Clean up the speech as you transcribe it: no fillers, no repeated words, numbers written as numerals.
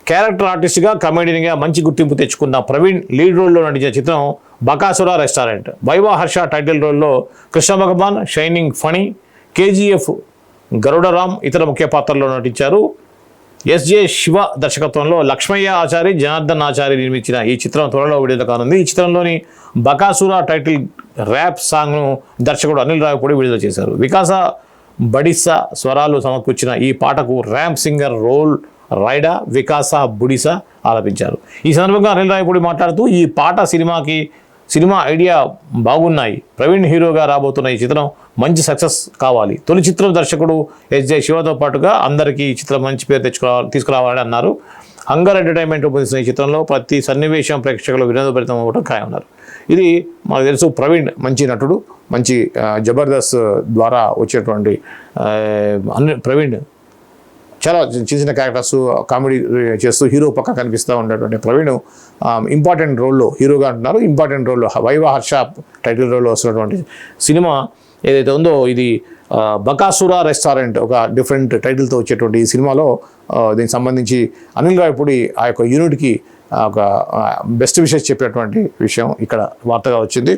Character ఆర్టిస్ట్గా కమెడీగా మంచి గుర్తింపు తెచ్చుకున్న ప్రవీణ్ లీడ్ రోల్లో నటించిన చిత్రం Bakasura restaurant. Viva Harsha title రోల్లో కృష్ణ భగవాన్, షైనింగ్ ఫణి, కేజీఎఫ్ గరుడరామ్ ఇతర ముఖ్య పాత్రల్లో నటించారు. ఎస్జే శివ దర్శకత్వంలో లక్ష్మయ్య ఆచారి, జనార్దన్ ఆచారి నిర్మించిన ఈ చిత్రం త్వరలో విడుదల కానుంది. ఈ చిత్రంలోని బకాసుర టైటిల్ ర్యాప్ సాంగ్ను దర్శకుడు అనిల్ రావిపూడి విడుదల చేశారు. వికాస బడిసా స్వరాలు సమకూర్చిన ఈ పాటకు ర్యాంప్ సింగర్ రోల్ రైడా వికాస బుడిసా ఆలపించారు. ఈ సందర్భంగా అనిల్ రావిపూడి మాట్లాడుతూ ఈ పాట సినిమా ఐడియా బాగున్నాయి. ప్రవీణ్ హీరోగా రాబోతున్న ఈ చిత్రం మంచి సక్సెస్ కావాలి. తొలి చిత్రం దర్శకుడు ఎస్జే శివతో పాటుగా అందరికీ ఈ చిత్రం మంచి పేరు తీసుకురావాలని అన్నారు. హంగర్ ఎంటర్టైన్మెంట్ రూపొందిస్తున్న ఈ చిత్రంలో ప్రతి సన్నివేశం ప్రేక్షకులు వినోదభరితం అవ్వడం ఖాయమన్నారు. ఇది మనకు తెలుసు, ప్రవీణ్ మంచి నటుడు, మంచి జబర్దస్త్ ద్వారా వచ్చేటువంటి ప్రవీణ్ చాలా చిన్న చిన్న క్యారెక్టర్స్ కామెడీ చేస్తూ హీరో పక్క కనిపిస్తూ ఉండేటువంటి ప్రవీణ్ ఇంపార్టెంట్ రోల్లో హీరోగా అంటున్నారు. ఇంపార్టెంట్ రోల్లో వైవా హర్ష టైటిల్ రోల్లో వస్తున్నటువంటి సినిమా ఏదైతే ఉందో ఇది బకాసుర రెస్టారెంట్, ఒక డిఫరెంట్ టైటిల్తో వచ్చేటువంటి ఈ సినిమాలో దీనికి సంబంధించి అనిల్ రావిపూడి ఆ యొక్క యూనిట్కి ఒక బెస్ట్ విషెస్ చెప్పేటువంటి విషయం ఇక్కడ వార్తగా వచ్చింది.